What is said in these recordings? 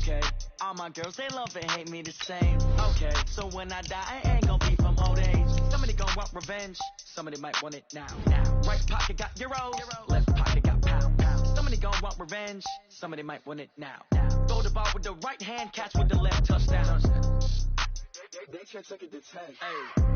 Okay, all my girls, they love and hate me the same. Okay, so when I die, I ain't gonna be from old age. Somebody gon' want revenge, somebody might want it now. Right pocket got euros, left pocket got pounds. Somebody gon' want revenge, somebody might want it now. Throw the ball with the right hand, catch with the left, touchdown. They can't take it to 10. Hey.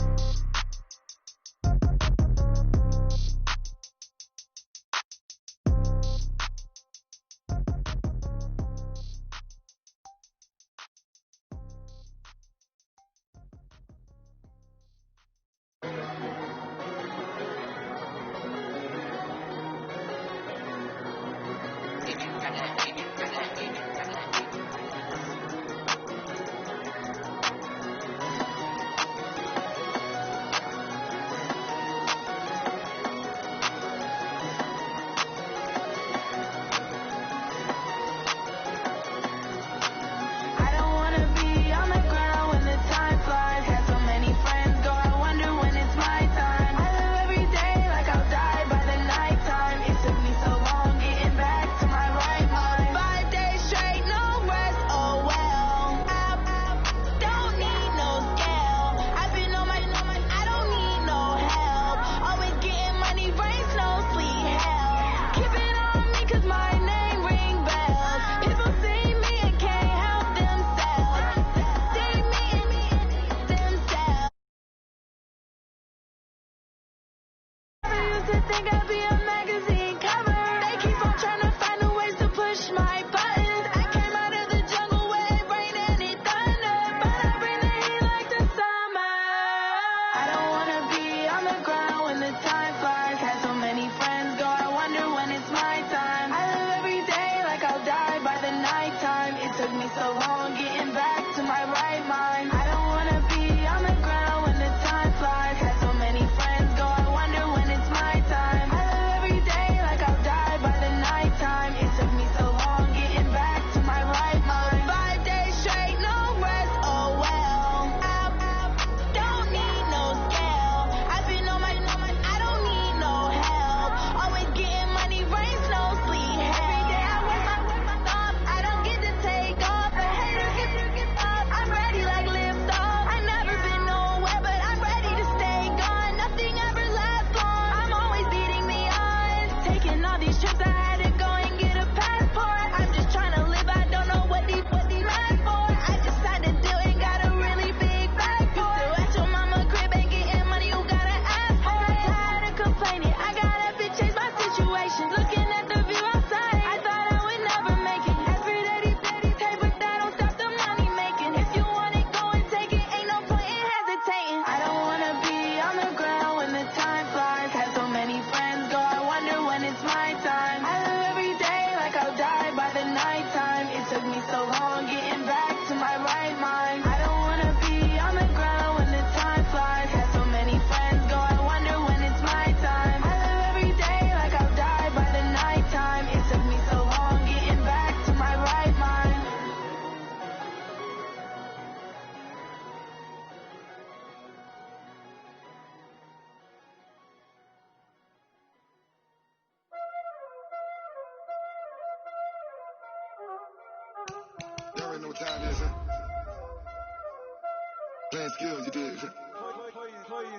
Playing skills, you did.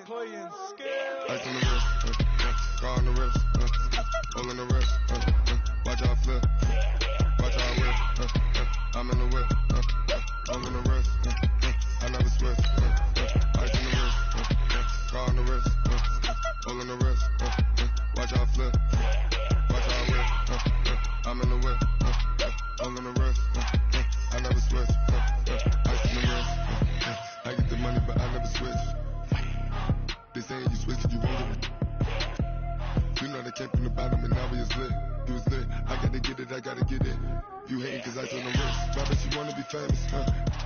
Playing skills. Ice on the wrist, car on the wrist, all on the wrist, watch out flip, watch out whip, I'm in the whip, all on the wrist, I never switch, ice on the wrist, car on the wrist, all on the wrist, watch out flip, watch out whip, I'm in the whip, all on the wrist, I never switch, ice on the wrist, I get the money but I never switch. They saying you switch it, you won't get it. You know they came from the bottom and now we is lit. You was lit, I gotta get it, I gotta get it. You hating cause I told them wrist. Why bet you wanna be famous,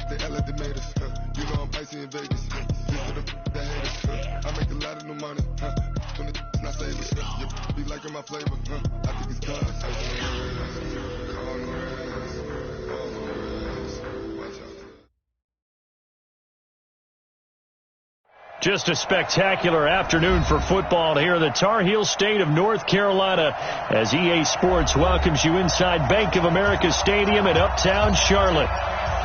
They act like they made us, You know I'm icy in Vegas, Just for the haters, I make a lot of new money, When it's not savers, You be liking my flavor, I think it's cause ice on the wrist, on the wrist, on the wrist, watch out. Just a spectacular afternoon for football here in the Tar Heel state of North Carolina as EA Sports welcomes you inside Bank of America Stadium in Uptown Charlotte.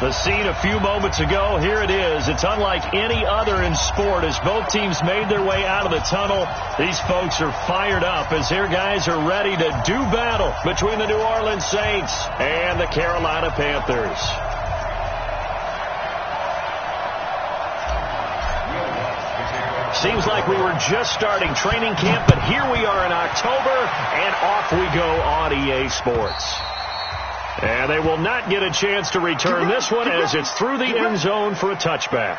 The scene a few moments ago, here it is. It's unlike any other in sport as both teams made their way out of the tunnel. These folks are fired up as their guys are ready to do battle between the New Orleans Saints and the Carolina Panthers. Seems like we were just starting training camp, but here we are in October, and off we go on EA Sports. And they will not get a chance to return this one as it's through the end zone for a touchback.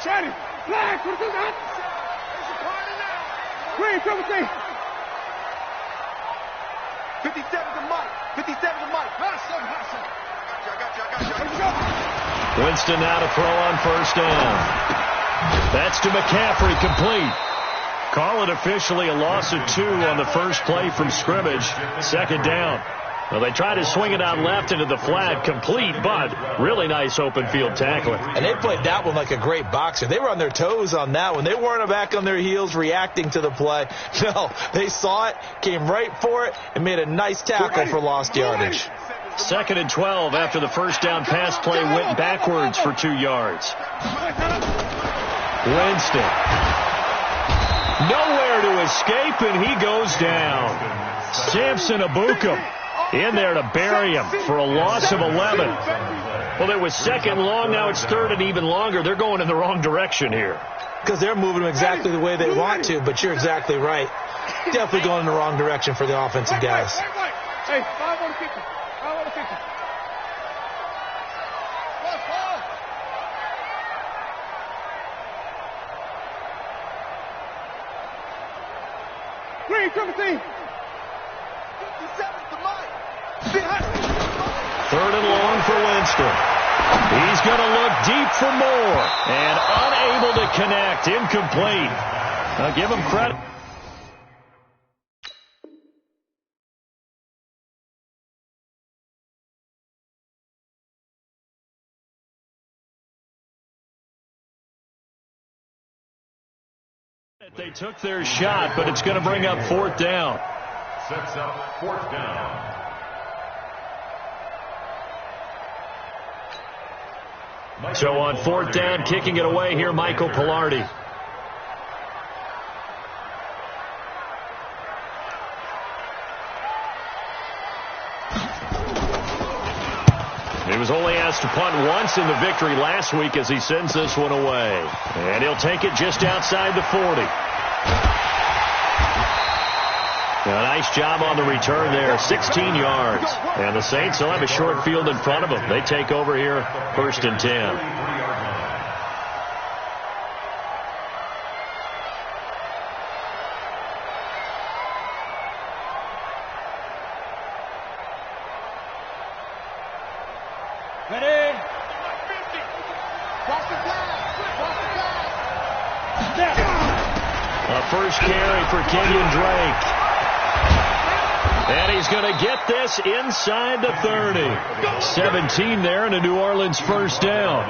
Channing, flag, what is that? There's a party now. Green, triple C. 57 to Mike. 57 to Mike. Hot seven. I got you. Winston now to throw on first down. That's to McCaffrey, complete. Call it officially a loss of 2 on the first play from scrimmage. Second down. Well, they try to swing it out left into the flat, complete, but really nice open field tackling. And they played that one like a great boxer. They were on their toes on that one. They weren't back on their heels reacting to the play. No, they saw it, came right for it, and made a nice tackle for lost yardage. 2nd and 12 after the first down pass play went backwards for 2 yards. Winston. Nowhere to escape, and he goes down. Samson Abukum in there to bury him for a loss of 11. Well, it was second long. Now it's third and even longer. They're going in the wrong direction here. Because they're moving exactly the way they want to, but you're exactly right. Definitely going in the wrong direction for the offensive guys. Hey, 5 on 50. 5 on 50. Green, triple C. 57 to Mike. 3rd and long for Winston. He's going to look deep for more and unable to connect. Incomplete. I'll give him credit. They took their shot, but it's going to bring up 4th down. Sets up 4th down. So on 4th down, kicking it away here, Michael Pilardi. He was only asked to punt once in the victory last week as he sends this one away. And he'll take it just outside the 40. A nice job on the return there, 16 yards. And the Saints will have a short field in front of them. They take over here, 1st and 10. Ready? A first carry for Kenyon Drake. And he's going to get this inside the 30. 17 there and a New Orleans first down.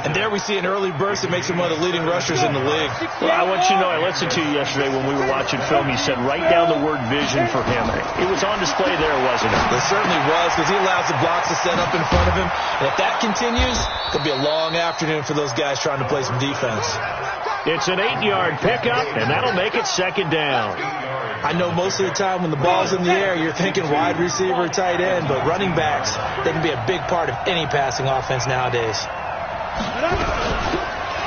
And there we see an early burst that makes him one of the leading rushers in the league. Well, I want you to know, I listened to you yesterday when we were watching film. You said write down the word vision for him. It was on display there, wasn't it? It certainly was, because he allows the blocks to set up in front of him. And if that continues, it could be a long afternoon for those guys trying to play some defense. It's an 8-yard pickup, and that'll make it 2nd down. I know most of the time when the ball's in the air, you're thinking wide receiver, tight end, but running backs, they can be a big part of any passing offense nowadays.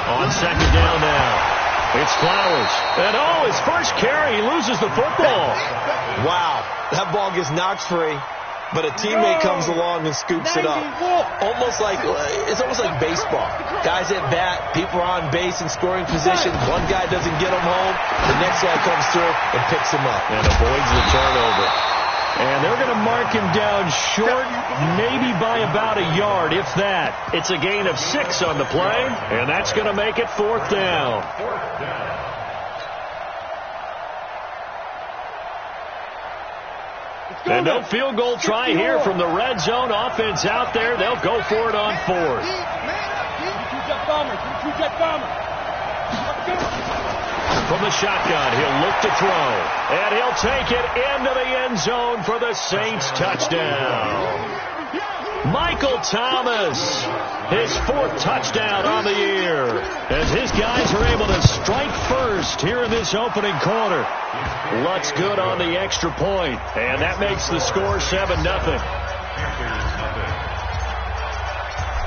On 2nd down now, it's Flowers. And his first carry, he loses the football. Wow, that ball gets knocked free. but a teammate comes along and scoops it up. It's almost like baseball. Guys at bat, people are on base in scoring position. One guy doesn't get him home. The next guy comes through and picks him up. And avoids the turnover. And they're going to mark him down short, maybe by about a yard, if that. It's a gain of 6 on the play, and that's going to make it 4th down. And no field goal try here from the red zone. Offense out there. They'll go for it on 4th. From the shotgun, he'll look to throw. And he'll take it into the end zone for the Saints touchdown. Michael Thomas, his 4th touchdown on the year, as his guys are able to strike first here in this opening quarter. Lutz good on the extra point, and that makes the score 7-0.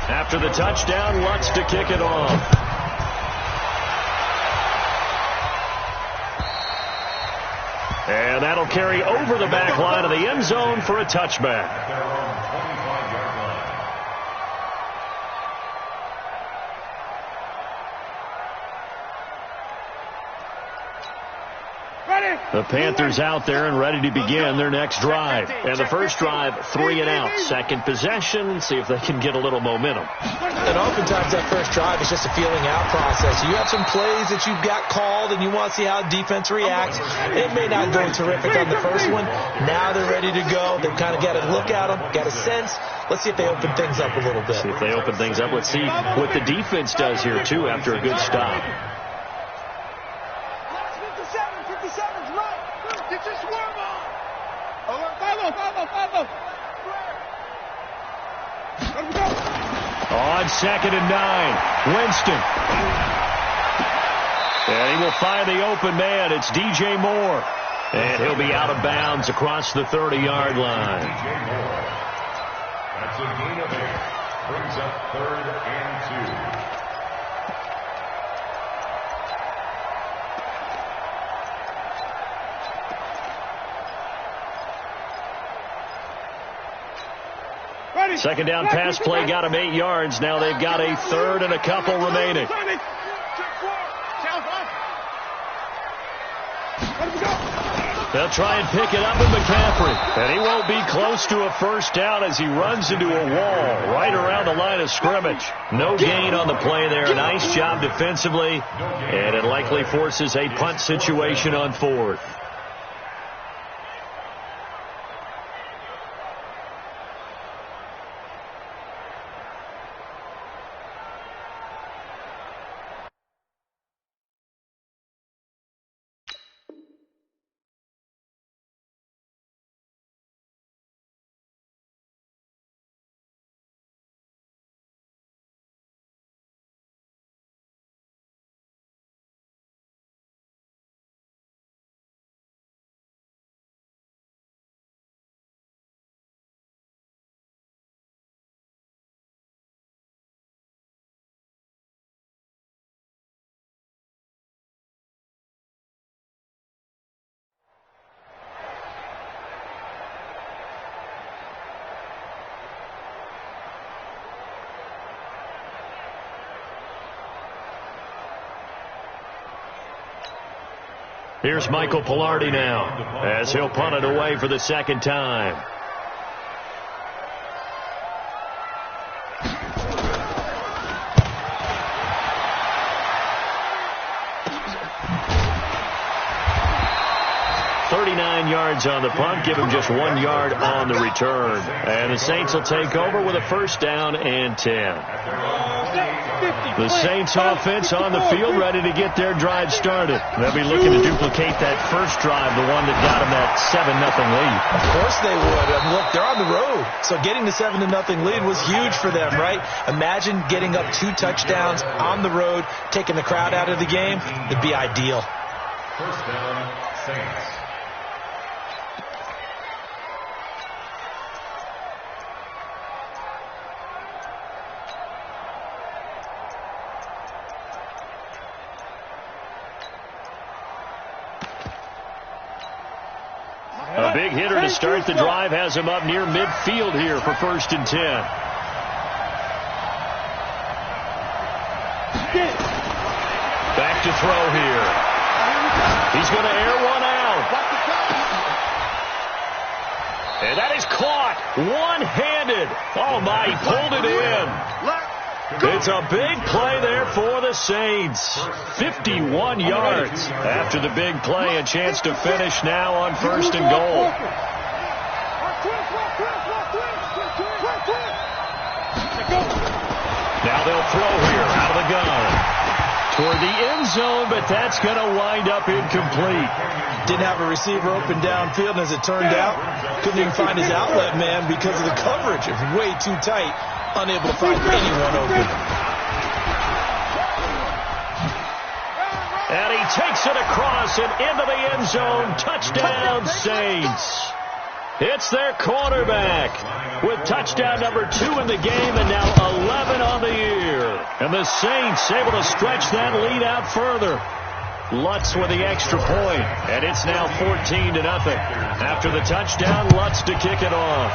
After the touchdown, Lutz to kick it off. And that'll carry over the back line of the end zone for a touchback. The Panthers out there and ready to begin their next drive. And the first drive, 3 and out. Second possession, see if they can get a little momentum. And oftentimes that first drive is just a feeling out process. You have some plays that you've got called and you want to see how defense reacts. It may not go terrific on the first one. Now they're ready to go. They've kind of got to look at them, got a sense. Let's see if they open things up a little bit. See if they open things up. Let's see what the defense does here, too, after a good stop. On 2nd and 9, Winston. And he will find the open man. It's DJ Moore. And he'll be out of bounds across the 30-yard line. That's a gain of 8. Brings up 3rd and 2. Second down pass play got him 8 yards. Now they've got a 3rd and a couple remaining. They'll try and pick it up with McCaffrey. And he won't be close to a first down as he runs into a wall right around the line of scrimmage. No gain on the play there. Nice job defensively. And it likely forces a punt situation on 4th. Here's Michael Pilardi now as he'll punt it away for the second time. Yards on the punt, give him just 1 yard on the return. And the Saints will take over with a first down and 10. The Saints offense on the field ready to get their drive started. They'll be looking to duplicate that first drive, the one that got them that 7-0 lead. Of course they would. And look, they're on the road. So getting the 7-0 lead was huge for them, right? Imagine getting up 2 touchdowns on the road, taking the crowd out of the game. It'd be ideal. First down, Saints. A big hitter to start the drive has him up near midfield here for 1st and 10. Back to throw here. He's going to air one out. And that is caught one-handed. Oh, my, he pulled it in. It's a big play there for the Saints. 51 yards. After the big play, a chance to finish now on 1st and goal. Now they'll throw here out of the gun. Toward the end zone, but that's going to wind up incomplete. Didn't have a receiver open downfield, and as it turned out, couldn't even find his outlet man because of the coverage. It was way too tight, unable to find anyone open. And he takes it across and into the end zone. Touchdown, Saints. It's their quarterback with touchdown number 2 in the game and now 11 on the year. And the Saints able to stretch that lead out further. Lutz with the extra point, and it's now 14-0. After the touchdown, Lutz to kick it off.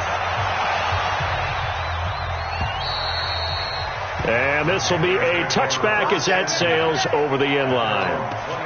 And this will be a touchback as that sails over the end line.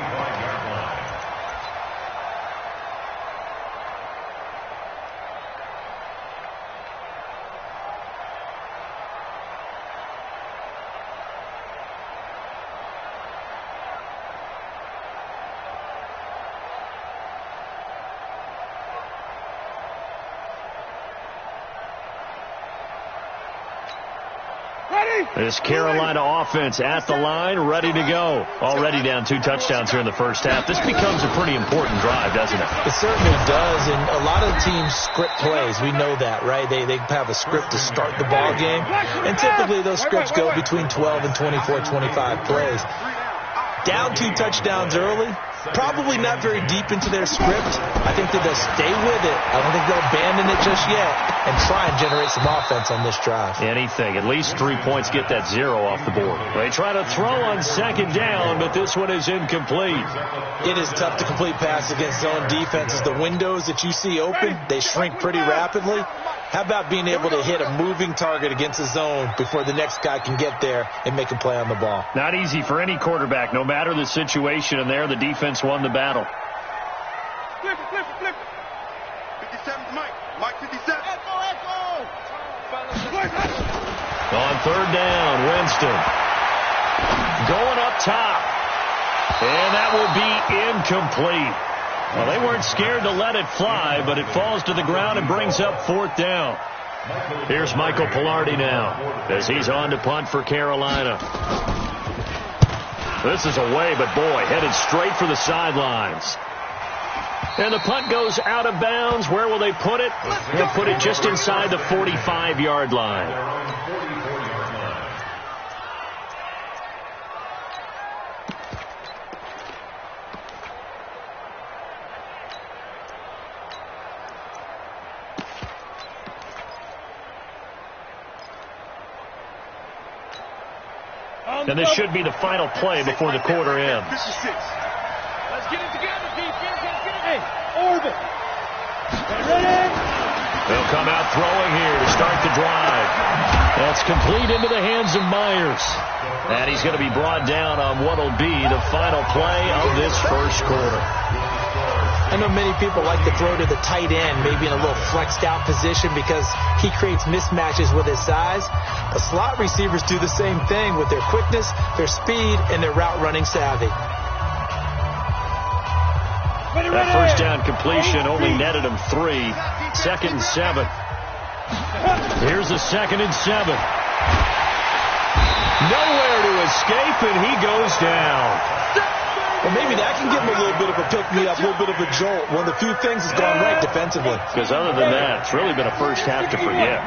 This Carolina offense at the line, ready to go. Already down 2 touchdowns here in the first half. This becomes a pretty important drive, doesn't it? It certainly does, and a lot of teams script plays. We know that, right? They have a script to start the ball game, and typically those scripts go between 12 and 24, 25 plays. Down 2 touchdowns early, probably not very deep into their script. I think that they'll stay with it. I don't think they'll abandon it just yet and try and generate some offense on this drive. Anything. At least 3 points, get that 0 off the board. They try to throw on 2nd down, but this one is incomplete. It is tough to complete passes against zone defenses. The windows that you see open, they shrink pretty rapidly. How about being able to hit a moving target against a zone before the next guy can get there and make a play on the ball? Not easy for any quarterback, no matter the situation, and there the defense won the battle. Flip it. 57's Mike. Mike 57. On 3rd down, Winston. Going up top. And that will be incomplete. Well, they weren't scared to let it fly, but it falls to the ground and brings up 4th down. Here's Michael Pilardi now as he's on to punt for Carolina. This is away, but boy, headed straight for the sidelines. And the punt goes out of bounds. Where will they put it? They'll put it just inside the 45-yard line. And this should be the final play before the quarter ends. Let's get it together, defense. Let's get it. Hey, orbit. Ready? They'll come out throwing here to start the drive. That's complete into the hands of Myers. And he's going to be brought down on what will be the final play of this first quarter. I know many people like to throw to the tight end, maybe in a little flexed out position because he creates mismatches with his size. But slot receivers do the same thing with their quickness, their speed, and their route running savvy. That first down completion only netted him 3. 2nd and 7. Here's a 2nd and 7. Nowhere to escape, and he goes down. Well, maybe that can give him a little bit of a pick-me-up, a little bit of a jolt. One of the few things that's gone right defensively. Because other than that, it's really been a first half to forget.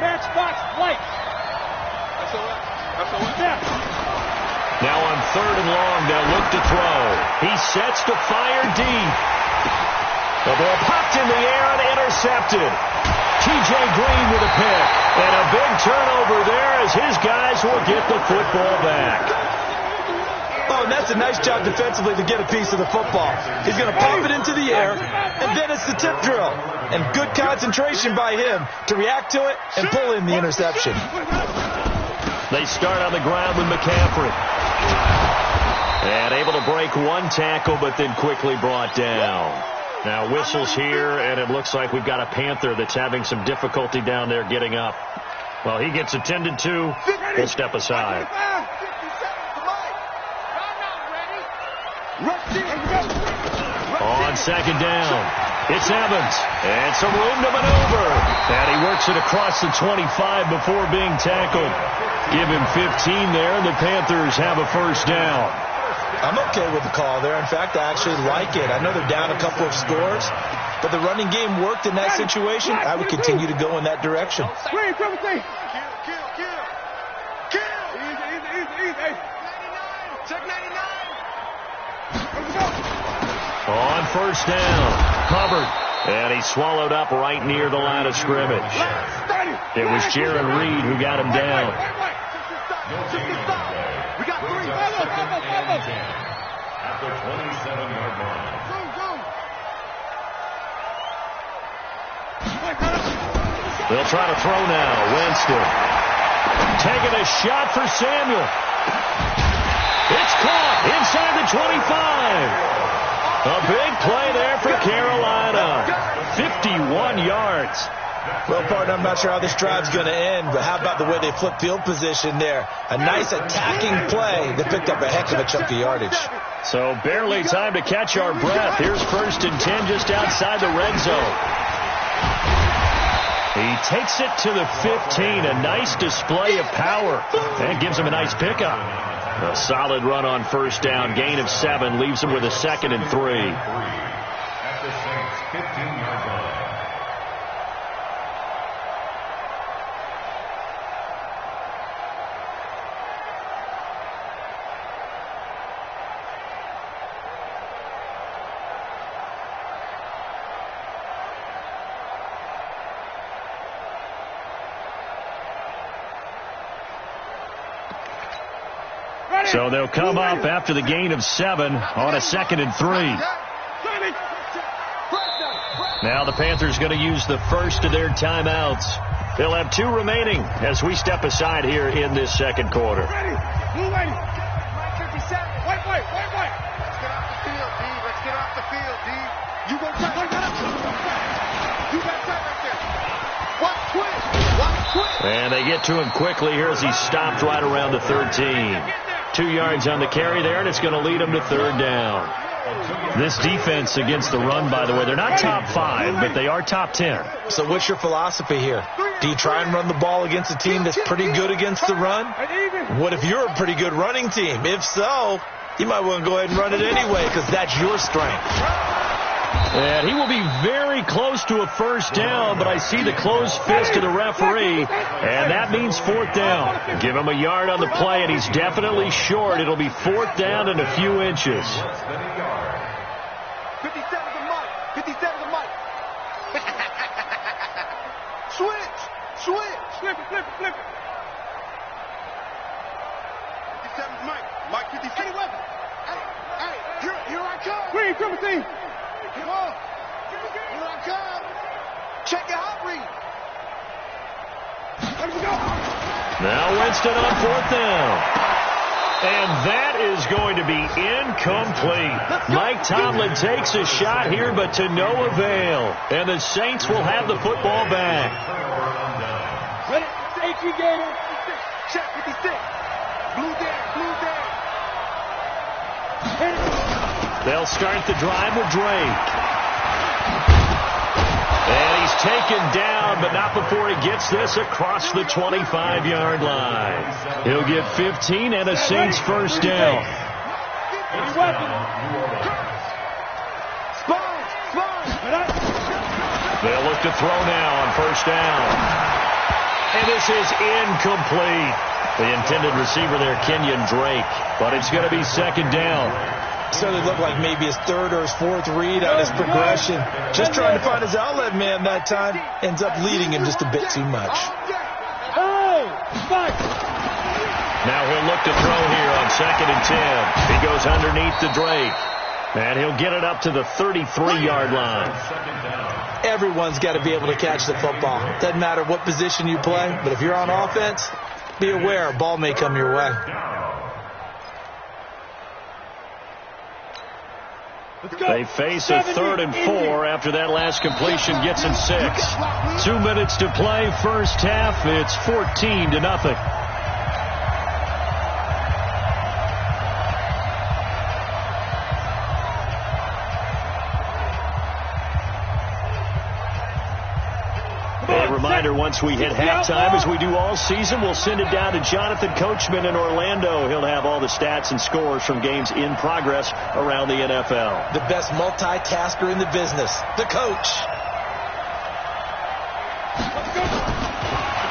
Now on 3rd and long, they'll look to throw. He sets to fire deep. The ball popped in the air and intercepted. T.J. Green with a pick. And a big turnover there as his guys will get the football back. Oh, and that's a nice job defensively to get a piece of the football. He's going to pop it into the air, and then it's the tip drill. And good concentration by him to react to it and pull in the interception. They start on the ground with McCaffrey. And able to break one tackle, but then quickly brought down. Now whistles here, and it looks like we've got a Panther that's having some difficulty down there getting up. Well, he gets attended to. We'll step aside. On second down, it's Evans. And some room to maneuver. And he works it across the 25 before being tackled. Give him 15 there, and the Panthers have a first down. I'm okay with the call there. In fact, I actually like it. I know they're down a couple of scores, but the running game worked in that situation. I would continue to go in that direction. On first down, Hubbard. And he swallowed up right near the line of scrimmage. It was Jaron Reed who got him down. We got 3. At the 27-yard line. They'll try to throw now. Winston taking a shot for Samuel. It's caught inside the 25. A big play there for Carolina. 51 yards. Well, partner, I'm not sure how this drive's going to end, but how about the way they flip field position there? A nice attacking play that picked up a heck of a chunk of yardage. So barely time to catch our breath. Here's 1st and 10 just outside the red zone. He takes it to the 15. A nice display of power. And gives him a nice pickup. A solid run on first down. Gain of 7 leaves him with a 2nd and 3. At the Saints' 15-yard line. So they'll come up after the gain of 7 on a 2nd and 3. Now the Panthers going to use the first of their timeouts. They'll have 2 remaining as we step aside here in this second quarter. Let's get off the field, D. Let's get off the field, D. You go tight. You got tight right there. Watch quick. And they get to him quickly here as he's stopped right around the 13. 2 yards on the carry there, and it's going to lead him to 3rd down. This defense against the run, by the way, they're not top 5, but they are top 10. So what's your philosophy here? Do you try and run the ball against a team that's pretty good against the run? What if you're a pretty good running team? If so, you might want to go ahead and run it anyway because that's your strength. And he will be very close to a first down, but I see the closed fist of the referee, and that means 4th down. Give him a yard on the play, and he's definitely short. It'll be 4th down and a few inches. 57's a mic. 57's a mic. Switch. Flip it. 57's Mike. Mike 57. Hey, here I come. Reed, come on. Come on. Here I come. Check your hot read. Let me go. Now Winston on 4th down. And that is going to be incomplete. Mike Tomlin takes a shot here, but to no avail. And the Saints will have the football back. Ready? HE game. Check 56. Blue down. They'll start the drive with Drake. And he's taken down, but not before he gets this across the 25-yard line. He'll get 15 and a Saints first down. They'll look to throw now on first down. And this is incomplete. The intended receiver there, Kenyon Drake. But it's going to be 2nd down. Certainly looked like maybe his 3rd or his 4th read on his progression. Just trying to find his outlet man that time. Ends up leading him just a bit too much. Now he'll look to throw here on 2nd and 10. He goes underneath to Drake. And he'll get it up to the 33-yard line. Everyone's got to be able to catch the football. Doesn't matter what position you play, but if you're on offense, be aware a ball may come your way. They face a 3rd and 4 after that last completion gets in 6. 2 minutes to play, first half. It's 14-0. Reminder, once we hit halftime, as we do all season, we'll send it down to Jonathan Coachman in Orlando. He'll have all the stats and scores from games in progress around the NFL. The best multitasker in the business, the coach.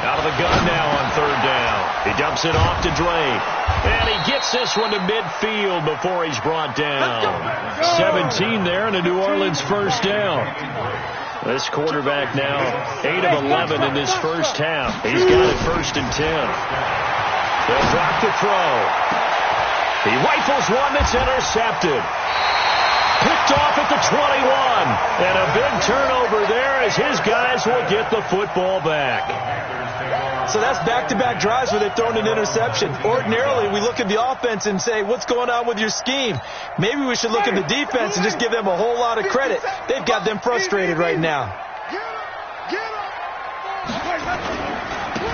Out of the gun now on 3rd down. He dumps it off to Drake. And he gets this one to midfield before he's brought down. 17 there and a New Orleans first down. This quarterback now 8 of 11 in this first half. He's got it 1st and 10. They'll drop the throw. He rifles one that's intercepted. Picked off at the 21. And a big turnover there as his guys will get the football back. So that's back-to-back drives where they've thrown an interception. Ordinarily, we look at the offense and say, what's going on with your scheme? Maybe we should look at the defense and just give them a whole lot of credit. They've got them frustrated right now.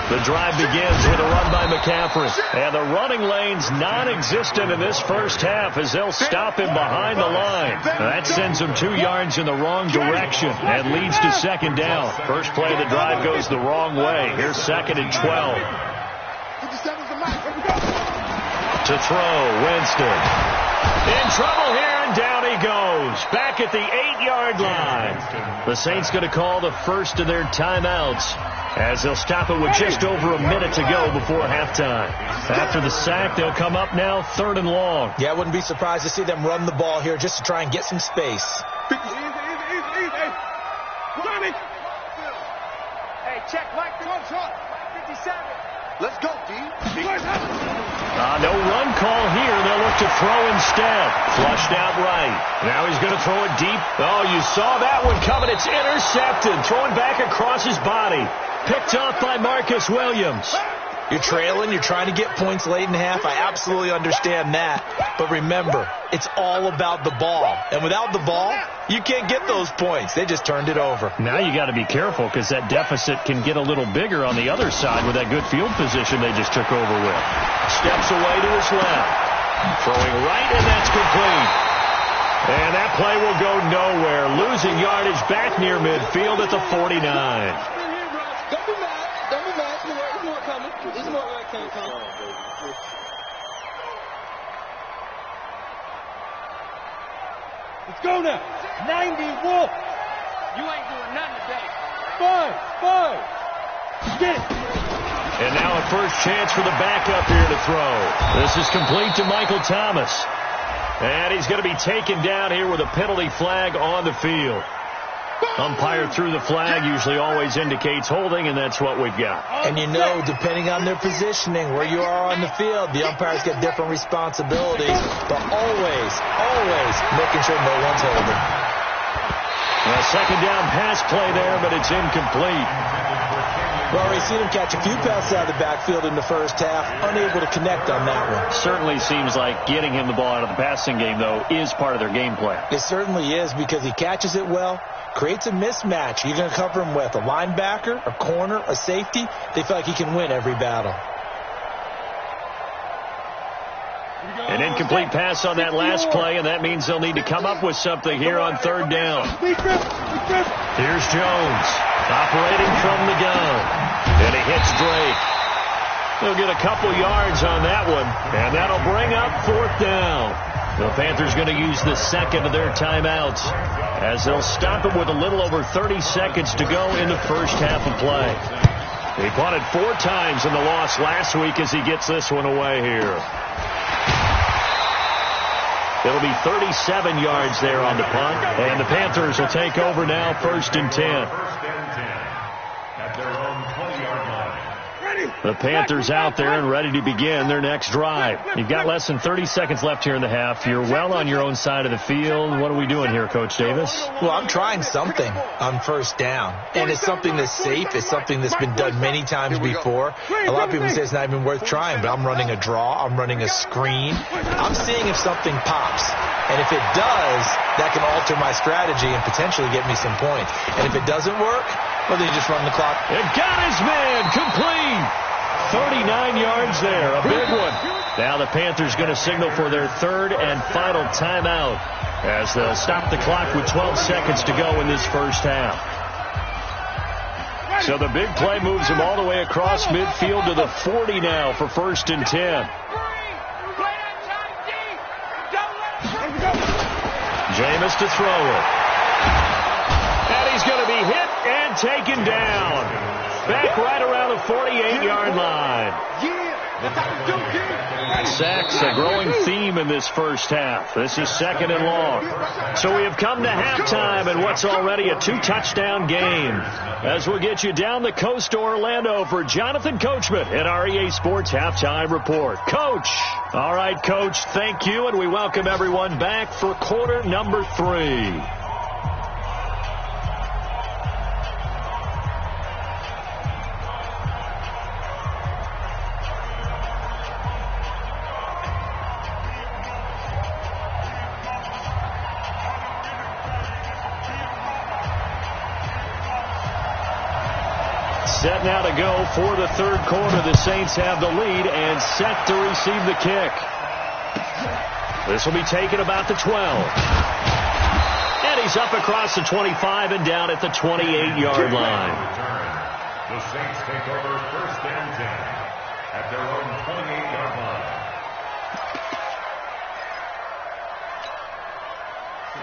The drive begins with a run by McCaffrey. And the running lane's non-existent in this first half as they'll stop him behind the line. That sends him 2 yards in the wrong direction and leads to 2nd down. First play of the drive goes the wrong way. Here's 2nd and 12. To throw, Winston. In trouble here, and down he goes. Back at the 8-yard line. The Saints going to call the first of their timeouts, as they'll stop it with just over a minute to go before halftime. After the sack, they'll come up now 3rd and long. Yeah, I wouldn't be surprised to see them run the ball here just to try and get some space. Hey, check Mike 57. Let's go, D. No run call here. They'll look to throw instead. Flushed out right. Now he's going to throw it deep. Oh, you saw that one coming. It's intercepted. Thrown back across his body. Picked off by Marcus Williams. You're trailing. You're trying to get points late in half. I absolutely understand that. But remember, it's all about the ball. And without the ball, you can't get those points. They just turned it over. Now you got to be careful because that deficit can get a little bigger on the other side with that good field position they just took over with. Steps away to his left. Throwing right, and that's complete. And that play will go nowhere. Losing yardage back near midfield at the 49. Let's go now. 90 Wolf. You ain't doing nothing today. 5. Get it. And now a first chance for the backup here to throw. This is complete to Michael Thomas. And he's going to be taken down here with a penalty flag on the field. Umpire threw the flag, usually always indicates holding, and that's what we've got. And you know, depending on their positioning, where you are on the field, the umpires get different responsibilities, but always making sure no one's holding. A 2nd down pass play there, but it's incomplete. We've already seen him catch a few passes out of the backfield in the first half, unable to connect on that one. Certainly seems like getting him the ball out of the passing game, though, is part of their game plan. It certainly is, because he catches it well, creates a mismatch. You're going to cover him with a linebacker, a corner, a safety. They feel like he can win every battle. An incomplete pass on that last play, and that means they'll need to come up with something here on 3rd down. Here's Jones, operating from the gun, and he hits Drake. They'll get a couple yards on that one, and that'll bring up 4th down. The Panthers going to use the 2nd of their timeouts, as they'll stop it with a little over 30 seconds to go in the first half of play. He punted 4 times in the loss last week as he gets this one away here. It'll be 37 yards there on the punt, and the Panthers will take over now, 1st and 10. At their own 20-yard line. Ready. The Panthers out there and ready to begin their next drive. You've got less than 30 seconds left here in the half. You're well on your own side of the field. What are we doing here, Coach Davis? Well, I'm trying something on first down. And it's something that's safe. It's something that's been done many times before. A lot of people say it's not even worth trying, but I'm running a draw. I'm running a screen. I'm seeing if something pops. And if it does, that can alter my strategy and potentially get me some points. And if it doesn't work, well, then you just run the clock. It got his man complete. 39 yards there, a big one. Now the Panthers going to signal for their third and final timeout as they'll stop the clock with 12 seconds to go in this first half. So the big play moves them all the way across midfield to the 40 now for 1st and 10. Jameis to throw it. And he's going to be hit and taken down. Back right around the 48-yard line. Sacks, a growing theme in this first half. This is 2nd and long. So we have come to halftime in what's already a 2-touchdown game. As we'll get you down the coast to Orlando for Jonathan Coachman at our EA Sports Halftime Report. Coach. All right, Coach, thank you, and we welcome everyone back for quarter number 3. Set now to go for the third quarter. The Saints have the lead and set to receive the kick. This will be taken about the 12. And he's up across the 25 and down at the 28-yard line. The Saints take over 1st and 10 at their own 28-yard line.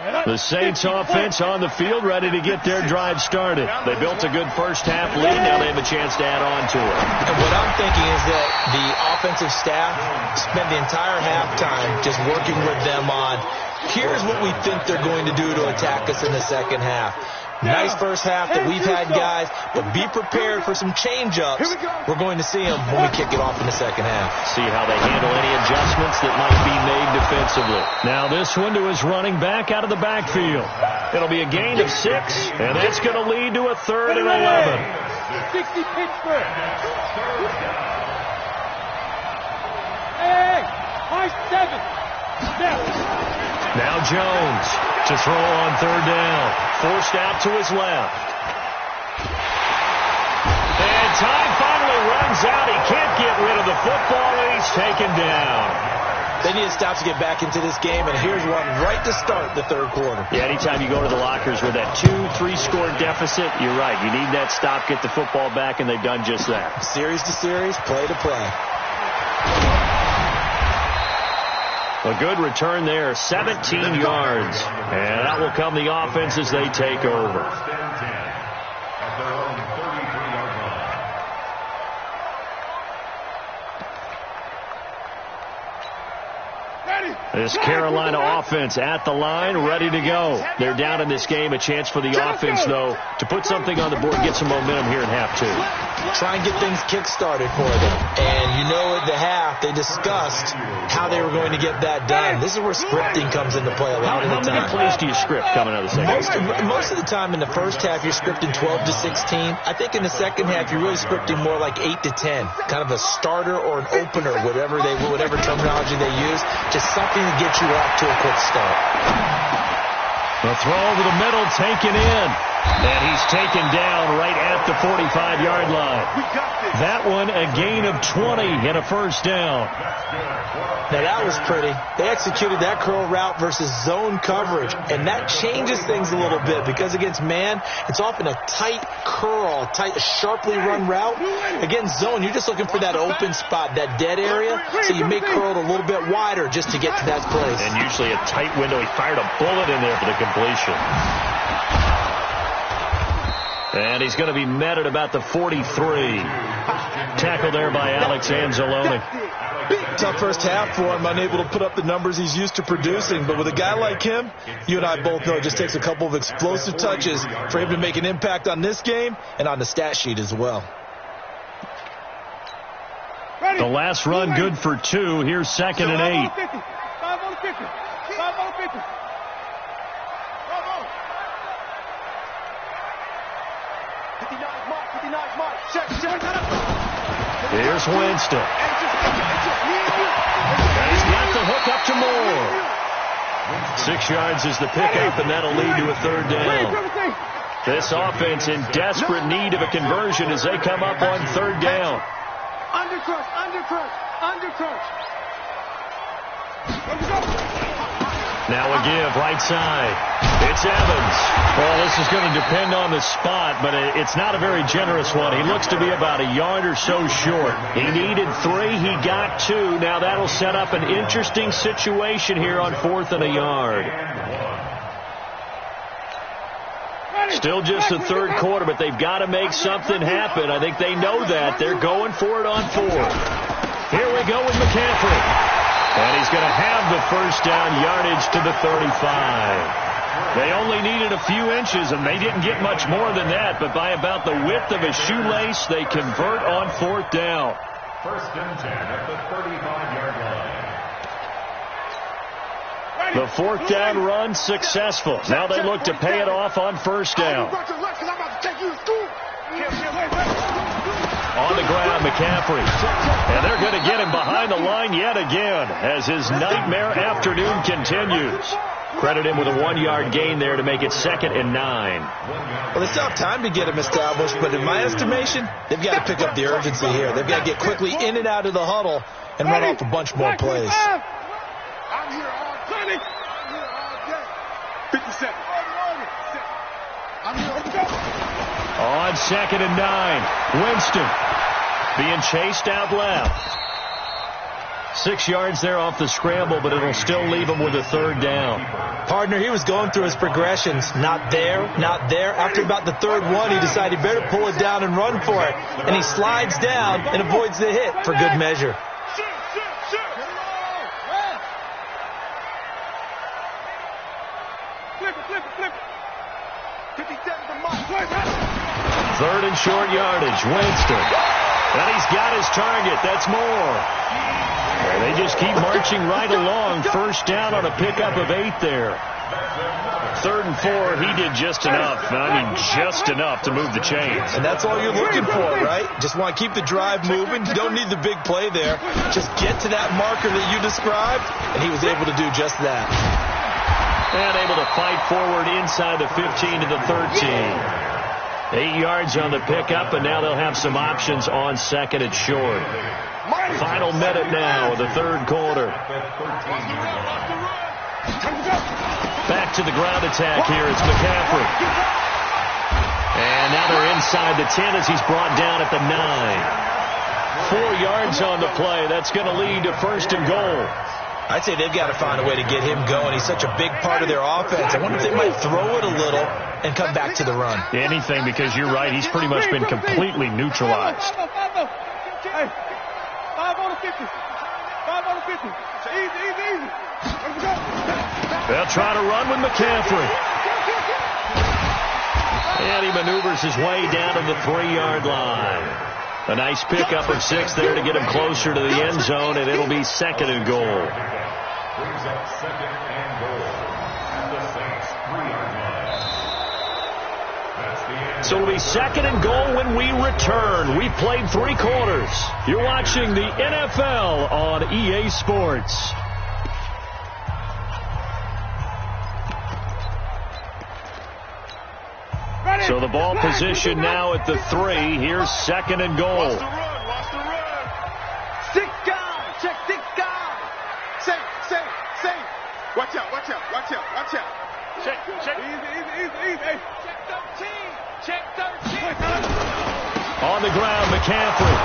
The Saints offense on the field, ready to get their drive started. They built a good first half lead. Now they have a chance to add on to it. And what I'm thinking is that the offensive staff spent the entire halftime just working with them on, here's what we think they're going to do to attack us in the second half. Nice first half that we've had, guys, but be prepared for some change-ups. We're going to see them when we kick it off in the second half. See how they handle any adjustments that might be made defensively. Now this one to his running back out of the backfield. It'll be a gain of 6, and that's going to lead to a 3rd and 11. 60 Pittsburgh. Hey, high 7. Now Jones to throw on 3rd down. Forced out to his left. And time finally runs out. He can't get rid of the football, and he's taken down. They need to stop to get back into this game, and here's one right to start the third quarter. Yeah, anytime you go to the lockers with that 2-3 score deficit, you're right. You need that stop, get the football back, and they've done just that. Series to series, play to play. A good return there, 17 yards. And that will come the offense as they take over. At their own 33-yard line. This Carolina offense at the line, ready to go. They're down in this game. A chance for the offense, though, to put something on the board, get some momentum here in half 2. Try and get things kick-started for them. And you know at the half, they discussed how they were going to get that done. This is where scripting comes into play a lot of the time. How many plays do you script coming out of the second half? Most of the time in the first half, you're scripting 12 to 16. I think in the second half, you're really scripting more like 8 to 10. Kind of a starter or an opener, whatever terminology they use. Just something to get you off to a quick start. The throw over the middle, taken in. And he's taken down right at the 45-yard line. That one, a gain of 20 and a first down. Now, that was pretty. They executed that curl route versus zone coverage, and that changes things a little bit because against man, it's often a tight curl, sharply run route. Against zone, you're just looking for that open spot, that dead area, so you make curl a little bit wider just to get to that place. And usually a tight window. He fired a bullet in there for the completion. And he's going to be met at about the 43. Tackle there by Alex Anzalone. Tough first half for him, unable to put up the numbers he's used to producing. But with a guy like him, you and I both know it just takes a couple of explosive touches for him to make an impact on this game and on the stat sheet as well. The last run good for 2. Here's 2nd and 8. 5 on the 50. 5 on the 50. 59 mark. 59 mark. Check. Here's Winston. And he's got the hook up to Moore. 6 yards is the pickup, and that'll lead to a 3rd down. This offense in desperate need of a conversion as they come up on 3rd down. Undercrush. Now a give, right side. It's Evans. Well, this is going to depend on the spot, but it's not a very generous one. He looks to be about a yard or so short. He needed 3. He got 2. Now that'll set up an interesting situation here on 4th and a yard. Still just the 3rd quarter, but they've got to make something happen. I think they know that. They're going for it on 4th. Here we go with McCaffrey. And he's going to have the 1st down, yardage to the 35. They only needed a few inches, and they didn't get much more than that. But by about the width of a shoelace, they convert on 4th down. 1st and 10 at the 35-yard line. The 4th down run successful. Now they look to pay it off on 1st down. On the ground, McCaffrey. And they're going to get him behind the line yet again as his nightmare afternoon continues. Credit him with a 1-yard gain there to make it 2nd and 9. Well, they still have time to get him established, but in my estimation, they've got to pick up the urgency here. They've got to get quickly in and out of the huddle and run off a bunch more plays. I'm here all day. 57. I'm here all day. On 2nd and 9, Winston being chased out left. 6 yards there off the scramble, but it'll still leave him with a 3rd down. Partner, he was going through his progressions. Not there. After about the 3rd one, he decided he better pull it down and run for it. And he slides down and avoids the hit for good measure. Flip it. 57 for Mike. 3rd and short yardage, Winston. And he's got his target. That's Moore. And they just keep marching right along. 1st down on a pickup of 8 there. 3rd and 4, he did just enough. Just enough to move the chains. And that's all you're looking for, right? Just want to keep the drive moving. You don't need the big play there. Just get to that marker that you described, and he was able to do just that. And able to fight forward inside the 15 to the 13. 8 yards on the pickup, and now they'll have some options on 2nd and short. Final minute now of the 3rd quarter. Back to the ground attack here. It's McCaffrey. And now they're inside the 10 as he's brought down at the 9. 4 yards on the play. That's going to lead to 1st and goal. I'd say they've got to find a way to get him going. He's such a big part of their offense. I wonder if they might throw it a little and come back to the run. Anything, because you're right. He's pretty much been completely neutralized. Hey, 5 on the 50. 5 on the 50. Easy. They'll try to run with McCaffrey. And he maneuvers his way down to the 3-yard line. A nice pickup of 6 there to get him closer to the end zone, and it'll be 2nd and goal. Brings up 2nd and goal at the Saints' 3-yard line. So it'll be 2nd and goal when we return. We've played 3 quarters. You're watching the NFL on EA Sports. So the ball position now at the 3. Here's 2nd and goal. Watch the run. 6 guys. Check 6 guys. Say. Watch out. Check. Easy. Hey. Check 13. On the ground, McCaffrey.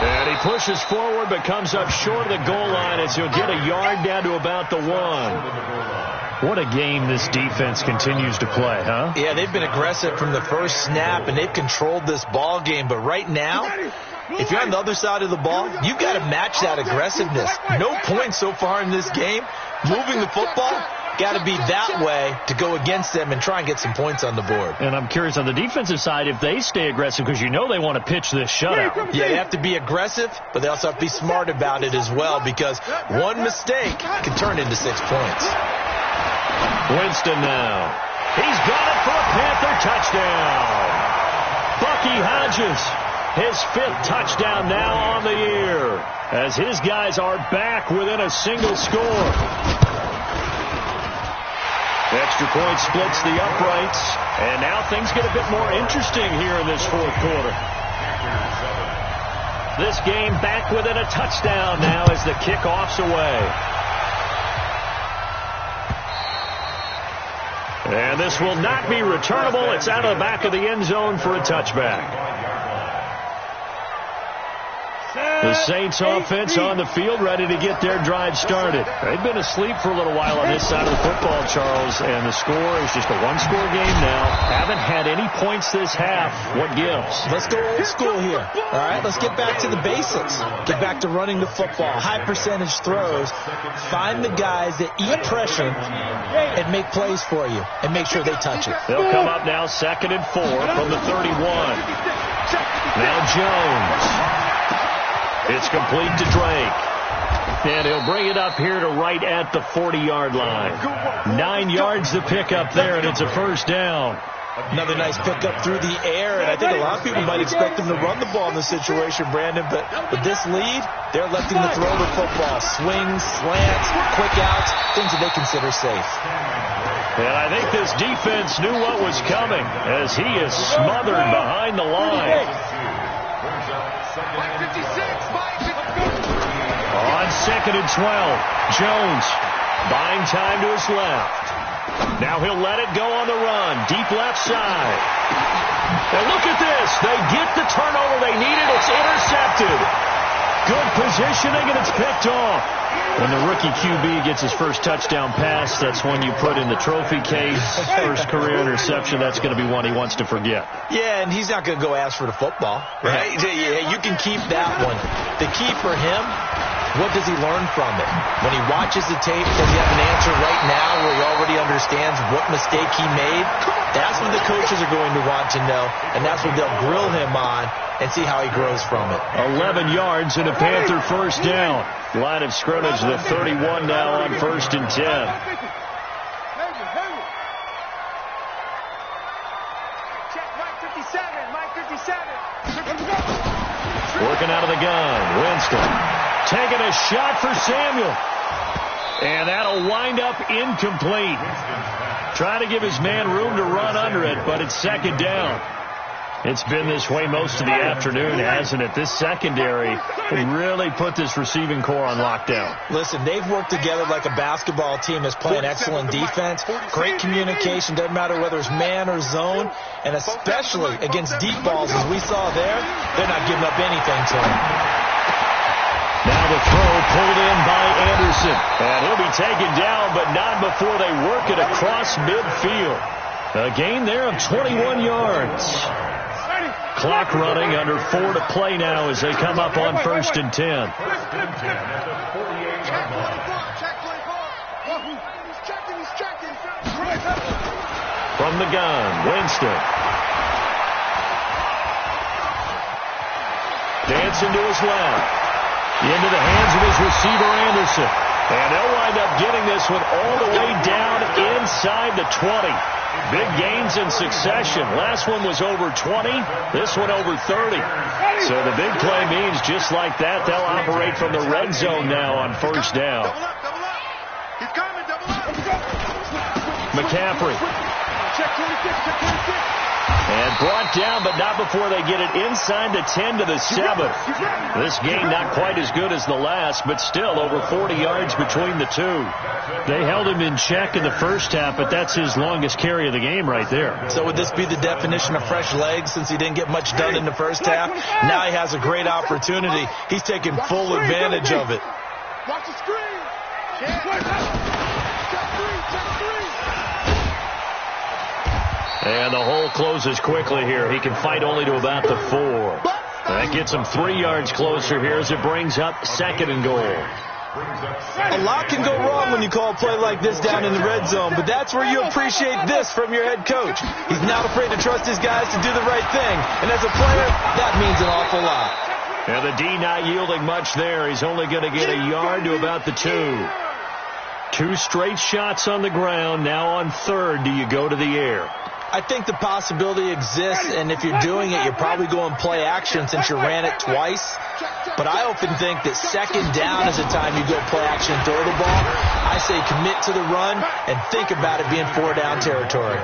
And he pushes forward but comes up short of the goal line as he'll get a yard down to about the 1. What a game this defense continues to play, huh? Yeah, they've been aggressive from the first snap, and they've controlled this ball game. But right now, if you're on the other side of the ball, you've got to match that aggressiveness. No points so far in this game, moving the football, got to be that way to go against them and try and get some points on the board. And I'm curious on the defensive side if they stay aggressive, because you know they want to pitch this shutout. Yeah, they have to be aggressive, but they also have to be smart about it as well, because one mistake can turn into 6 points. Winston now. He's got it for a Panther touchdown. Bucky Hodges, his 5th touchdown now on the year, as his guys are back within a single score. Extra point splits the uprights, and now things get a bit more interesting here in this 4th quarter. This game back within a touchdown now as the kickoff's away. And this will not be returnable. It's out of the back of the end zone for a touchback. The Saints offense on the field, ready to get their drive started. They've been asleep for a little while on this side of the football, Charles, and the score is just a one-score game now. Haven't had any points this half. What gives? Let's go old school here. All right, let's get back to the basics. Get back to running the football, high percentage throws. Find the guys that eat pressure and make plays for you and make sure they touch it. They'll come up now 2nd and 4 from the 31. Now Jones. It's complete to Drake. And he'll bring it up here to right at the 40-yard line. 9 yards to pick up there, and it's a first down. Another nice pickup through the air, and I think a lot of people might expect them to run the ball in this situation, Brandon, but with this lead, they're electing to throw the football. Swings, slants, quick outs, things that they consider safe. And I think this defense knew what was coming as he is smothered behind the line. On 2nd and 12, Jones buying time to his left. Now he'll let it go on the run. Deep left side. And look at this. They get the turnover they needed. It's intercepted. Good positioning, and it's picked off. When the rookie QB gets his first touchdown pass, that's one you put in the trophy case. First career interception, that's going to be one he wants to forget. Yeah, and he's not going to go ask for the football, right? Yeah, you can keep that one. The key for him, what does he learn from it? When he watches the tape, does he have an answer right now where he already understands what mistake he made? That's what the coaches are going to want to know, and that's what they'll grill him on and see how he grows from it. 11 yards and a Panther first down. Line of scrimmage, the 31 now on 1st and 10. Working out of the gun, Winston taking a shot for Samuel. And that'll wind up incomplete. Trying to give his man room to run under it, but it's 2nd down. It's been this way most of the afternoon, hasn't it? This secondary really put this receiving core on lockdown. Listen, they've worked together like a basketball team that's playing excellent defense. Great communication, doesn't matter whether it's man or zone, and especially against deep balls, as we saw there, they're not giving up anything to him. Now the throw pulled in by Anderson. And he'll be taken down, but not before they work it across midfield. A gain there of 21 yards. Clock running, under 4 to play now as they come up on 1st and 10. From the gun, Winston. Dancing to his left. Into the hands of his receiver, Anderson. And they'll wind up getting this one all the way down inside the 20. Big gains in succession. Last one was over 20. This one over 30. So the big play means just like that, they'll operate from the red zone now on 1st down. McCaffrey. And brought down, but not before they get it inside the 10 to the 7. This game not quite as good as the last, but still over 40 yards between the two. They held him in check in the first half, but that's his longest carry of the game right there. So would this be the definition of fresh legs since he didn't get much done in the first half? Now he has a great opportunity. He's taking full advantage of it. Watch the screen. And the hole closes quickly here. He can fight only to about the 4. That gets him 3 yards closer here as it brings up 2nd and goal. A lot can go wrong when you call a play like this down in the red zone, but that's where you appreciate this from your head coach. He's not afraid to trust his guys to do the right thing, and as a player, that means an awful lot. And the D not yielding much there. He's only going to get a yard to about the 2. 2 straight shots on the ground. Now on third, do you go to the air? I think the possibility exists, and if you're doing it, you're probably going play action since you ran it twice. But I often think that second down is the time you go play action and throw the ball. I say commit to the run and think about it being 4-down territory.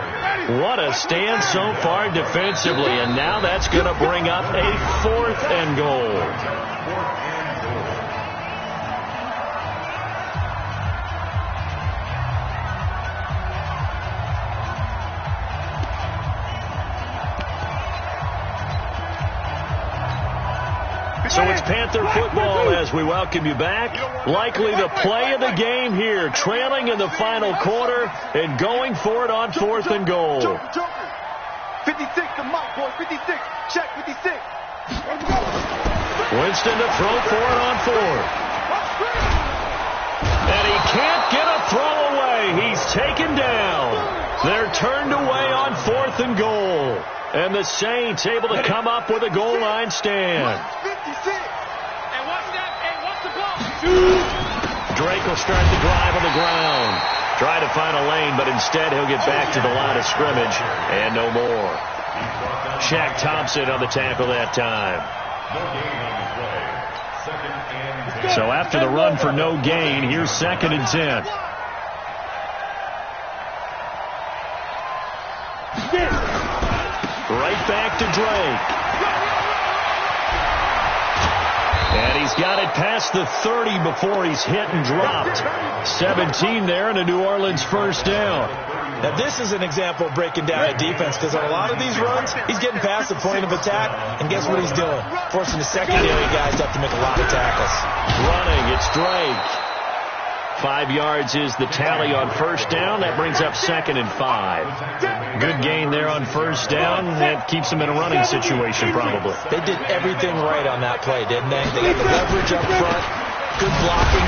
What a stand so far defensively, and now that's going to bring up a 4th and goal. So it's Panther football as we welcome you back. Likely the play of the game here, trailing in the final quarter and going for it on 4th and goal. 56 to Mike, boy. 56. Check 56. Winston to throw for it on 4th. And he can't get a throw away. He's taken down. They're turned away on 4th and goal. And the Saints able to come up with a goal line stand. Drake will start the drive on the ground. Try to find a lane, but instead he'll get back to the line of scrimmage and no more. Shaq Thompson on the tackle that time. So after the run for no gain, here's 2nd and 10. Right back to Drake. And he's got it past the 30 before he's hit and dropped. 17 there and a New Orleans first down. Now this is an example of breaking down a defense, because on a lot of these runs, he's getting past the point of attack, and guess what he's doing? Forcing the secondary guys to have to make a lot of tackles. Running, it's Drake. 5 yards is the tally on first down. That brings up 2nd and 5. Good gain there on first down. That keeps them in a running situation probably. They did everything right on that play, didn't they? They got the leverage up front, good blocking,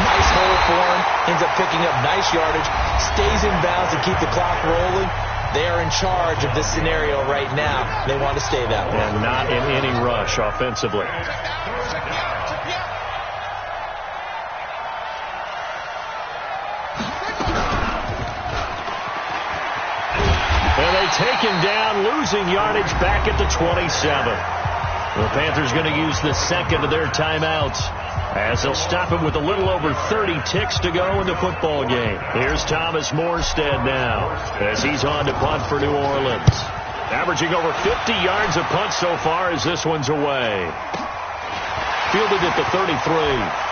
nice hole for him, ends up picking up nice yardage, stays in bounds to keep the clock rolling. They are in charge of this scenario right now. They want to stay that way. And not in any rush offensively. And they take him down, losing yardage back at the 27. The Panthers going to use the 2nd of their timeouts as they'll stop him with a little over 30 ticks to go in the football game. Here's Thomas Morstead now as he's on to punt for New Orleans. Averaging over 50 yards a punt so far as this one's away. Fielded at the 33.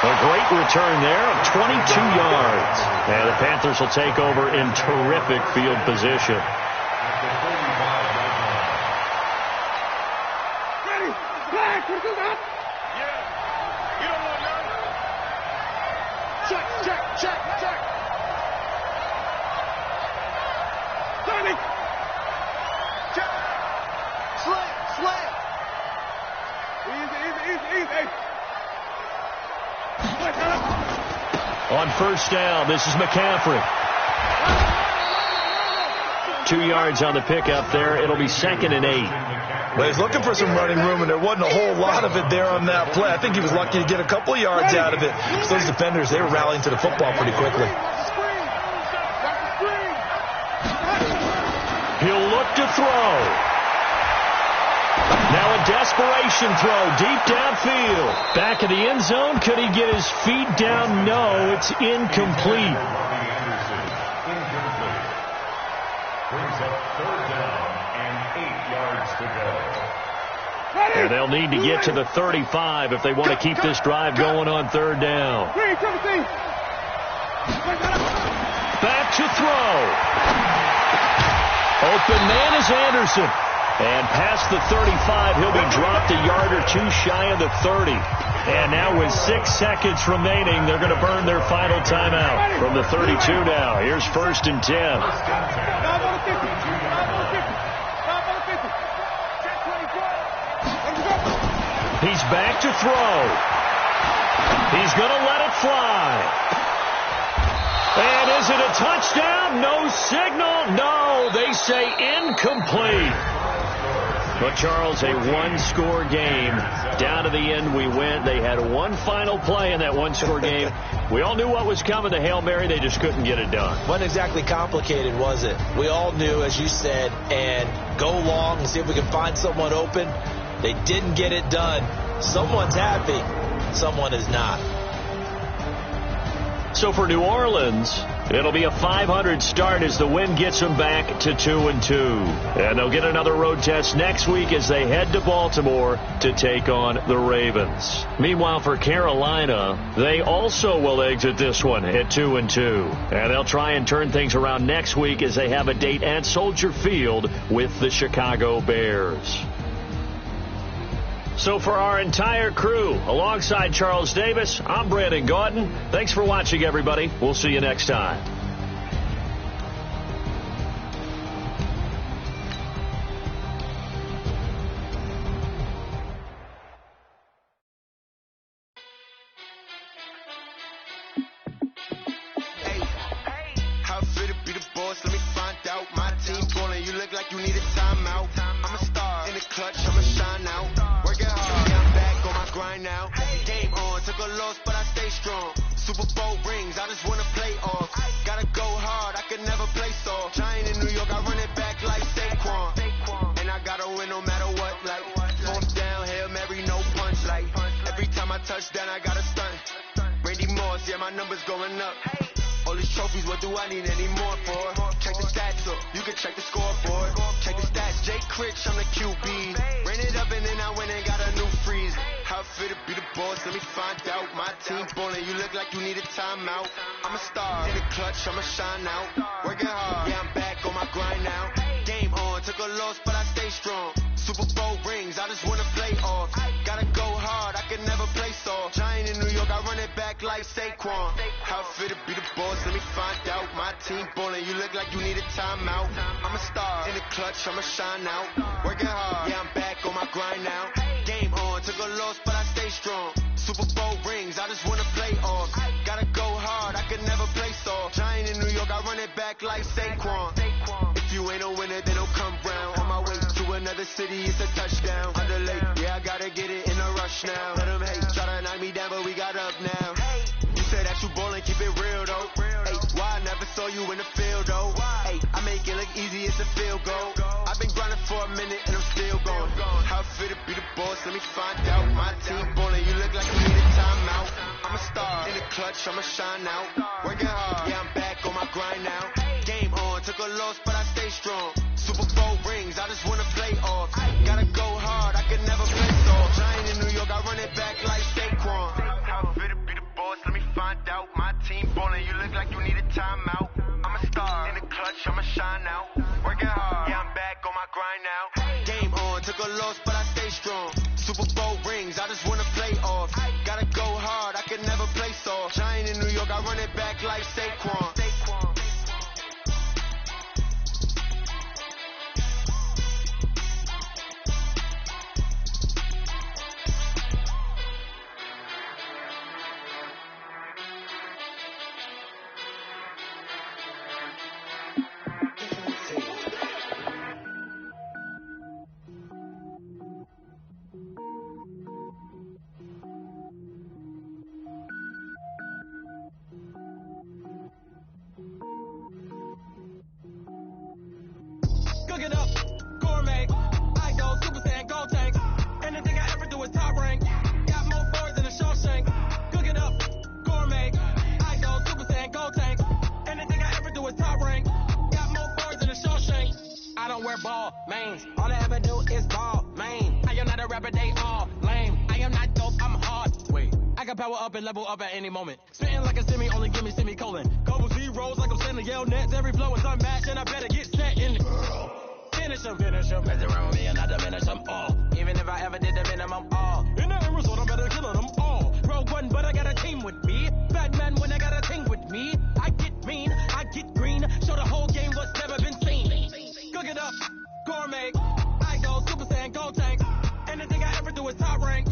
A great return there of 22 yards. And the Panthers will take over in terrific field position. Ready? Flag. What is that? Yeah. You don't want none. Check. Turning. Check. Slam. Easy. On first down, this is McCaffrey. 2 yards on the pickup there. It'll be 2nd and 8. Well, he's looking for some running room, and there wasn't a whole lot of it there on that play. I think he was lucky to get a couple of yards out of it. So those defenders, they were rallying to the football pretty quickly. He'll look to throw. Now a desperation throw deep downfield. Back in the end zone. Could he get his feet down? No, it's incomplete. Brings up 3rd down and 8 yards to go. And they'll need to get to the 35 if they want to keep this drive going on 3rd down. Back to throw. Open man is Anderson. And past the 35, he'll be dropped a yard or two shy of the 30. And now with 6 seconds remaining, they're going to burn their final timeout from the 32 now. Here's 1st and 10. He's back to throw. He's going to let it fly. And is it a touchdown? No signal. No, they say incomplete. But, Charles, a one-score game. Down to the end we went. They had one final play in that one-score game. We all knew what was coming. The Hail Mary, they just couldn't get it done. Wasn't exactly complicated, was it? We all knew, as you said, and go long and see if we can find someone open. They didn't get it done. Someone's happy. Someone is not. So for New Orleans, it'll be a 500 start as the win gets them back to 2-2. And they'll get another road test next week as they head to Baltimore to take on the Ravens. Meanwhile, for Carolina, they also will exit this one at 2-2. And they'll try and turn things around next week as they have a date at Soldier Field with the Chicago Bears. So for our entire crew, alongside Charles Davis, I'm Brandon Gauton. Thanks for watching, everybody. We'll see you next time. Hey, how fit to be the boss? Let me find out. My team ballin', you look like you need a timeout. I'm a star in the clutch, I'ma shine out. Grind now. Game on, took a loss, but I stay strong. Super Bowl rings, I just wanna play off. Gotta go hard, I can never play soft. Giant in New York, I run it back like Saquon. And I gotta win no matter what, like. Fourth down, Hail Mary, no punch, like. Every time I touch down, I gotta stunt. Randy Moss, yeah, my numbers going up. All these trophies, what do I need any more for? Check the stats up, you can check the scoreboard. Check the stats, Jay Critch, I'm the QB. Ran it up and then I went and got a new freeze. How fit to be the boss, let me find out. My team ballin', you look like you need a timeout. I'm a star in the clutch, I'ma shine out. Working hard, yeah, I'm back on my grind now. Game on, took a loss, but I stay strong. Super Bowl rings, I just wanna play off. Gotta go hard, I can never play soft. Giant in New York, I run it back like Saquon. How fit to be the boss, let me find out. My team ballin', you look like you need a timeout. I'm a star in the clutch, I'ma shine out. Working hard, yeah, I'm back on my grind now. Game on, took a loss, but I stay strong. Super Bowl rings, I just wanna play off. Gotta go hard, I can never play soft. Giant in New York, I run it back like Saquon. If you ain't a winner, then don't come round. On my way to another city, it's a touchdown. Underlay, yeah, I gotta get it in a rush now. Let them hate, try to knock me down, but we got up now. You said that you ballin', keep it real though. Hey, why I never saw you in the field though? Hey, I make it look easy, it's a field goal. I've been grinding for a minute and I'm still going. How fit to be the boss, let me find out. My team ballin', you look like you need a timeout. I'm a star in the clutch, I'ma shine out. Working hard, yeah, I'm back on my grind now. Game on, took a loss, but I stay strong. Super Bowl rings, I just wanna play off. Gotta go hard, I can never play soft. Giant in New York, I run it back like Saquon. How fit to be the boss, let me find out. My team ballin', you look like you need a timeout. I'm a star in the clutch, I'ma shine out. Working hard, yeah, I'm back on my grind now. Game on, took a loss, but I stay strong. Super Bowl rings, I just wanna play off. Gotta go hard, I can never play soft. Giant in New York, I run it back like Saquon. Cook it up, gourmet. I go Super Saiyan, gold tank. Anything I ever do is top rank. Got more boards than a Shawshank. Cook it up, gourmet. I go Super Saiyan, gold tank. Anything I ever do is top rank. Got more boards than a Shawshank. I don't wear ball mains. All I ever do is ball main. I am not a rapper, they all lame. I am not dope, I'm hard. Wait, I can power up and level up at any moment. Spitting like a semi, only give me semicolon. Couple zeros like I'm sending yell nets. Every flow is unmatched and I better get set in it. Finish them, mess around with me and I diminish them all. Even if I ever did the minimum all. In the end result, I'm better killing them all. Rogue one, but I got a team with me. Bad man when I got a team with me. I get mean, I get green. Show the whole game what's never been seen. Cook it up, gourmet. I go Super Saiyan, gold tank. Anything I ever do is top rank.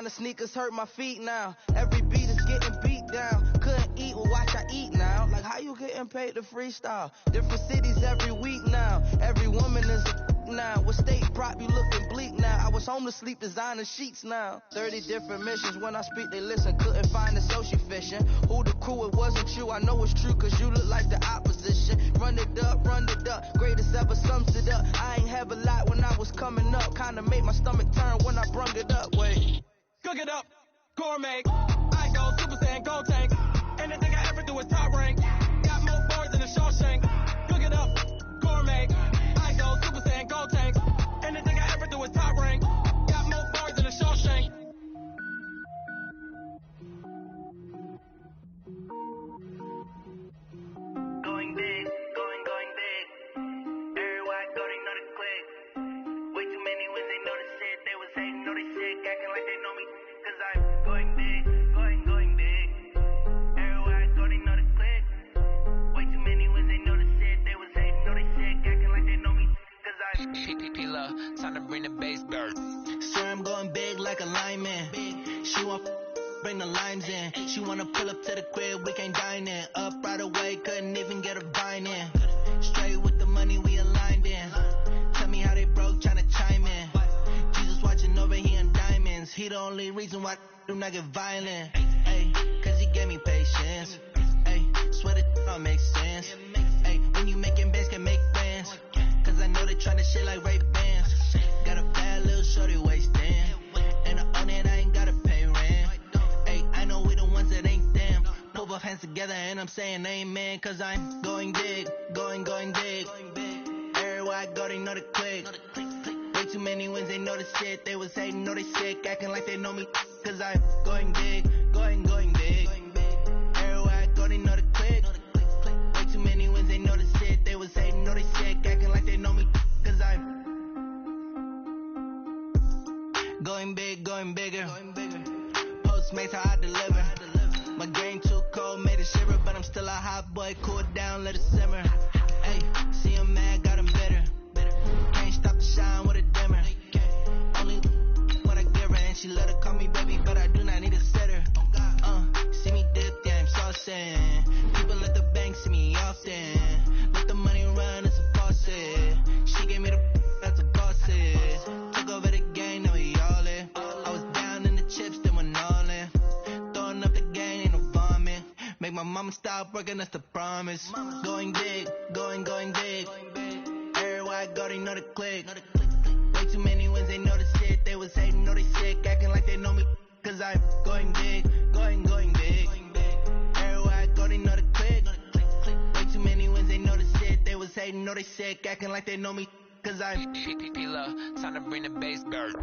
Designer sneakers hurt my feet now. Every beat is getting beat down. Couldn't eat, well watch I eat now. Like how you getting paid to freestyle? Different cities every week now. Every woman is a now. With state prop, you looking bleak now. I was home to sleep designing sheets now. 30 different missions. When I speak, they listen. Couldn't find the social fishing. Who the crew, it wasn't you. I know it's true, cause you look like the opposition. Run it up. Greatest ever sums it up. I ain't have a lot when I was coming up. Kinda made my stomach turn when I brung it up. Wait. Cook it up, gourmet. I go Super Saiyan Gold Tank. Anything I ever do is top rank. Got more bars than a Shawshank. Cook it up, gourmet. I go Super Saiyan Gold Tank. Anything I ever do is top rank. Got more bars than a Shawshank. Going big, going big. Everywhere I go, they know the click. Way too many wins, they know the shit. They was hating, know they sick, acting like they know me. Cause I'm going big, going big. Everywhere I go, they know the click. Way too many wins, they know the shit. They was hating, know they sick, acting like they know me. Cause I'm P-P-P-Love, time to bring the bass bird. Sir, I'm going big like a lineman. She want bring the limes in. She wanna pull up to the crib, we can't dine in. Up right away, couldn't even get a vine in. Straight with the money, we aligned in. Tell me how they broke, tryna chime in. Jesus watching over here in diamonds. He the only reason why I do not get violent. Ay, cause he gave me patience. Ay, swear that all makes sense. Ay, when you making bands, can make friends. Cause I know they tryna shit like Ray Bans. Got a bad little shorty wasting. And I own it, I ain't gotta pay rent. Ay, I know we the ones that ain't them. Put both hands together and I'm saying amen. Cause I'm going big, going big. Everywhere I go, they know the click. Way too many wins, they know the shit. They was hating, know they sick, acting like they know me. Cause I'm going big, going big. Everywhere I go, they know the click. Way too many wins, they know the shit. They was hating, know they sick, acting like they know me. Cause I'm going big, going bigger. Postmates, how I deliver. My game too cold, made it shiver. But I'm still a hot boy, cool it down, let it simmer. Hey, see him mad, got him bitter. Can't stop the shine with a dimmer. Only what I give her, and she let her call me baby, but I do not need a sitter. See me dip, yeah, I'm saucing. People at the bank see me often. Let the money run, it's a faucet. She gave me the that's a bosses. Took over the game, now we all in. I was down in the chips, then went all in. Throwing up the game, ain't no vomit. Make my mama stop working, that's the promise. Going big, going big. Everywhere I go, they know the click. Way too many wins, they know the shit. They was hating, know they sick, acting like they know me. Cause I'm going big, going big. Everywhere I go, they know the click. Way too many wins, they know the shit. They was hating, know they sick, acting like they know me. Cause I'm P-P-P-Love, time to bring the bass bird.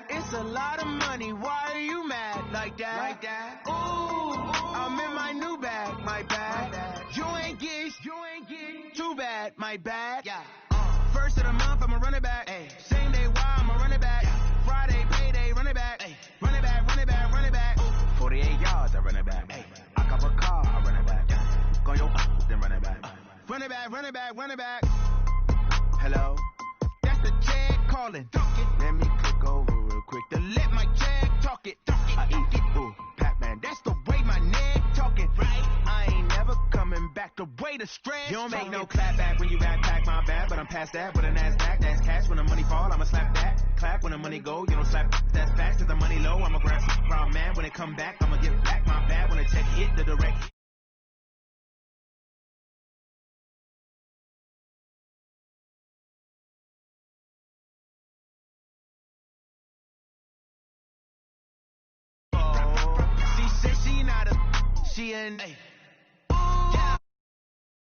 It's a lot of money, why are you mad like that? Ooh, I'm in my new bag, my bad. You ain't get too bad, my bad. Yeah. First of the month, I'ma run it back. Same day, why I'ma run it back. Friday, payday, run it back. Run it back. 48 yards, I run it back. I cop a car, I run it back. Go your then run it back. Run it back. Hello? That's the check calling. Let me click over real quick to let my check talk it. I eat it, ooh, Pac-Man, that's the way my neck talking. Right? I ain't never coming back the way the stretch. You don't make no clap back when you backpack, my bad, but I'm past that with a NASDAQ. That's cash when the money fall, I'ma slap that. Clap when the money go, you don't slap. That's fast, cause the money low, I'ma grab some round man. When it come back, I'ma get back my bad when the check hit the direct. she an